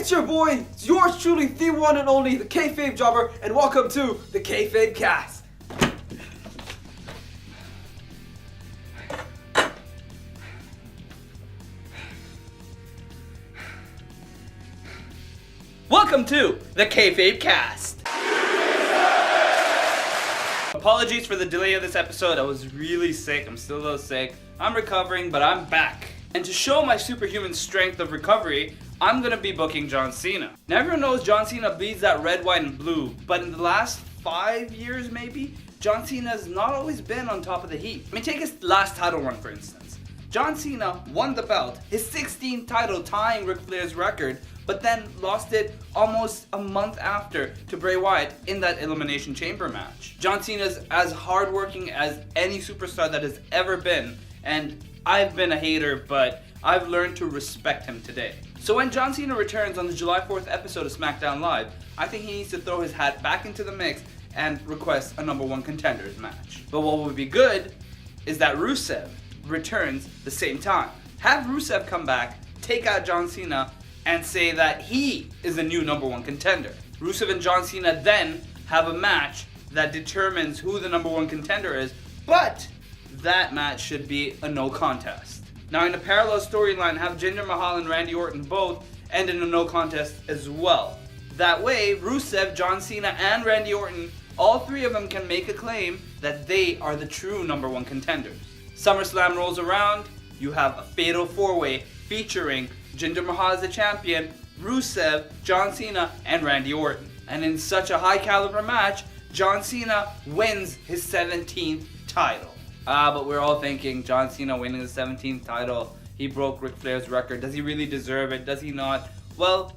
It's your boy, yours truly, the one and only, the Kayfabe Jobber, and welcome to the KayfabeKast. Welcome to the KayfabeKast. Apologies for the delay of this episode. I was really sick. I'm still a little sick. I'm recovering, but I'm back. And to show my superhuman strength of recovery, I'm gonna be booking John Cena. Now everyone knows John Cena bleeds that red, white, and blue, but in the last 5 years maybe, John Cena has not always been on top of the heap. I mean, take his last title run for instance. John Cena won the belt, his 16th title tying Ric Flair's record, but then lost it almost a month after to Bray Wyatt in that Elimination Chamber match. John Cena's as hardworking as any superstar that has ever been, and I've been a hater, but I've learned to respect him today. So when John Cena returns on the July 4th episode of SmackDown Live, I think he needs to throw his hat back into the mix and request a number one contenders match. But what would be good is that Rusev returns the same time. Have Rusev come back, take out John Cena, and say that he is the new number one contender. Rusev and John Cena then have a match that determines who the number one contender is, but that match should be a no contest. Now in a parallel storyline, have Jinder Mahal and Randy Orton both end in a no contest as well. That way, Rusev, John Cena, and Randy Orton, all three of them can make a claim that they are the true number one contenders. SummerSlam rolls around, you have a fatal four-way featuring Jinder Mahal as the champion, Rusev, John Cena, and Randy Orton. And in such a high caliber match, John Cena wins his 17th title. But we're all thinking, John Cena winning the 17th title, he broke Ric Flair's record. Does he really deserve it? Does he not? Well,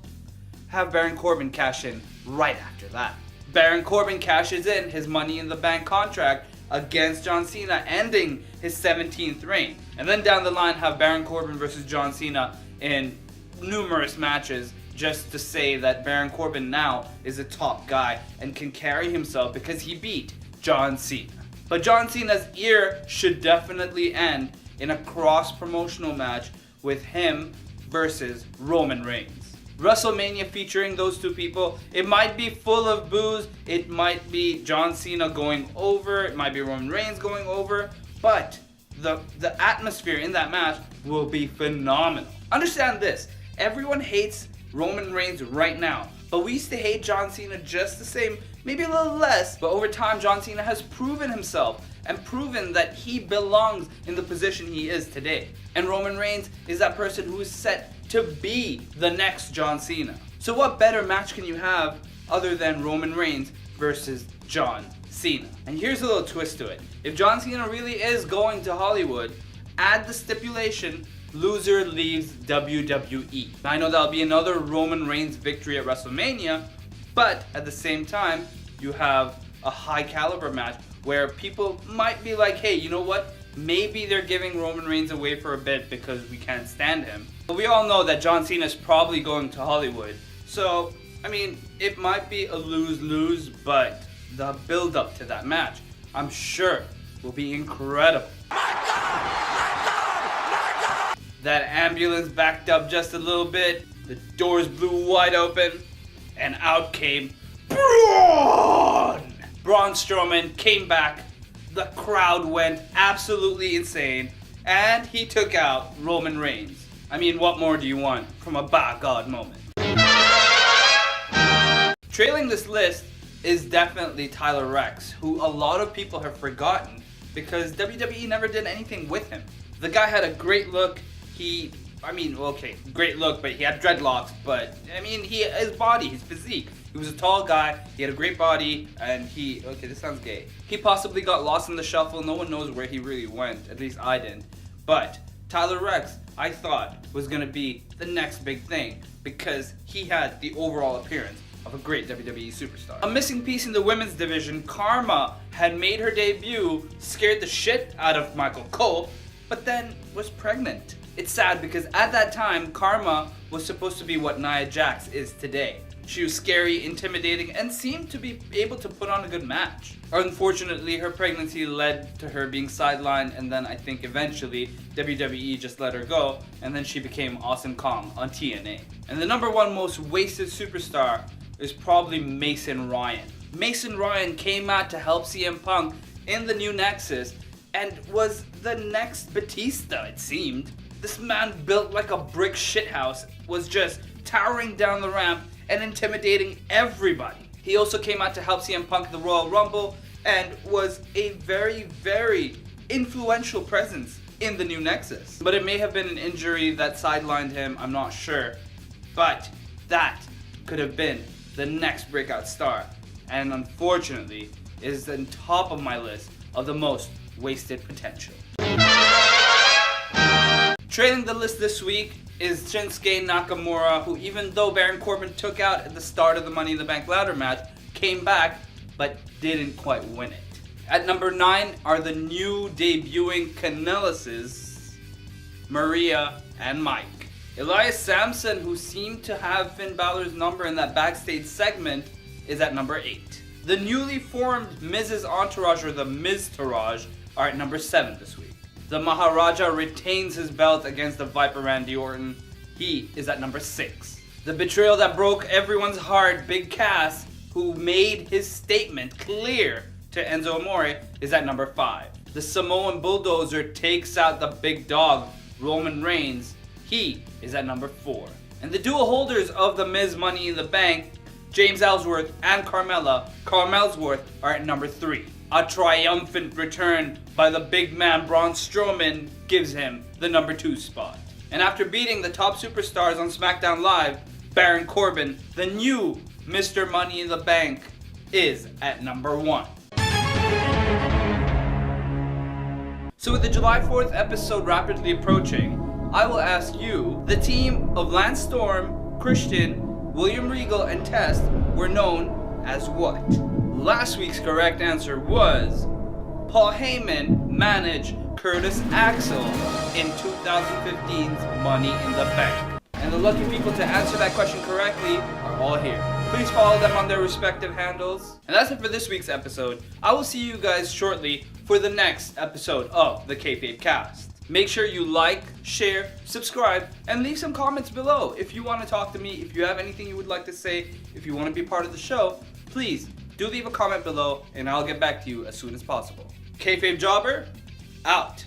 have Baron Corbin cash in right after that. Baron Corbin cashes in his Money in the Bank contract against John Cena, ending his 17th reign. And then down the line, have Baron Corbin versus John Cena in numerous matches, just to say that Baron Corbin now is a top guy and can carry himself because he beat John Cena. But John Cena's ear should definitely end in a cross-promotional match with him versus Roman Reigns. WrestleMania featuring those two people, it might be full of booze, it might be John Cena going over, it might be Roman Reigns going over, but the atmosphere in that match will be phenomenal. Understand this, everyone hates Roman Reigns right now, but we used to hate John Cena just the same, maybe a little less, but over time John Cena has proven himself and proven that he belongs in the position he is today. And Roman Reigns is that person who is set to be the next John Cena. So what better match can you have other than Roman Reigns versus John Cena? And here's a little twist to it. If John Cena really is going to Hollywood, add the stipulation, loser leaves WWE. Now, I know that'll be another Roman Reigns victory at WrestleMania, but at the same time, you have a high caliber match where people might be like, hey, you know what? Maybe they're giving Roman Reigns away for a bit because we can't stand him. But we all know that John Cena is probably going to Hollywood. So, I mean, it might be a lose-lose, but the build-up to that match, I'm sure, will be incredible. That ambulance backed up just a little bit, the doors blew wide open, and out came Braun! Braun Strowman came back, the crowd went absolutely insane, and he took out Roman Reigns. I mean, what more do you want from a by God moment? Trailing this list is definitely Tyler Rex, who a lot of people have forgotten because WWE never did anything with him. The guy had a great look. Great look, but he had dreadlocks, but his body, his physique. He was a tall guy, he had a great body, and this sounds gay. He possibly got lost in the shuffle, no one knows where he really went, at least I didn't. But Tyler Rex, I thought, was gonna be the next big thing, because he had the overall appearance of a great WWE superstar. A missing piece in the women's division, Karma, had made her debut, scared the shit out of Michael Cole, but then was pregnant. It's sad because at that time, Karma was supposed to be what Nia Jax is today. She was scary, intimidating, and seemed to be able to put on a good match. Unfortunately, her pregnancy led to her being sidelined, and then I think eventually WWE just let her go, and then she became Awesome Kong on TNA. And the number one most wasted superstar is probably Mason Ryan. Mason Ryan came out to help CM Punk in the new Nexus and was the next Batista, it seemed. This man built like a brick shithouse, was just towering down the ramp and intimidating everybody. He also came out to help CM Punk in the Royal Rumble and was a very, very influential presence in the new Nexus. But it may have been an injury that sidelined him, I'm not sure. But that could have been the next breakout star. And unfortunately, is on top of my list of the most wasted potential. Trailing the list this week is Shinsuke Nakamura, who even though Baron Corbin took out at the start of the Money in the Bank ladder match, came back, but didn't quite win it. At number 9 are the new debuting Canellises, Maria and Mike. Elias Samson, who seemed to have Finn Balor's number in that backstage segment, is at number 8. The newly formed Miz's Entourage, or the Miztourage, are at number 7 this week. The Maharaja retains his belt against the Viper Randy Orton. He is at number 6. The betrayal that broke everyone's heart, Big Cass, who made his statement clear to Enzo Amore, is at number 5. The Samoan Bulldozer takes out the big dog, Roman Reigns. He is at number 4. And the dual holders of the Miz Money in the Bank, James Ellsworth and Carmella Ellsworth, are at number 3. A triumphant return by the big man Braun Strowman gives him the number 2 spot. And after beating the top superstars on SmackDown Live, Baron Corbin, the new Mr. Money in the Bank, is at number 1. So with the July 4th episode rapidly approaching, I will ask you, the team of Lance Storm, Christian, William Regal, and Test were known as what? Last week's correct answer was Paul Heyman managed Curtis Axel in 2015's Money in the Bank. And the lucky people to answer that question correctly are all here. Please follow them on their respective handles. And that's it for this week's episode. I will see you guys shortly for the next episode of the KayfabeKast. Make sure you like, share, subscribe, and leave some comments below. If you want to talk to me, if you have anything you would like to say, if you want to be part of the show, please do leave a comment below and I'll get back to you as soon as possible. Kayfabe Jobber, out.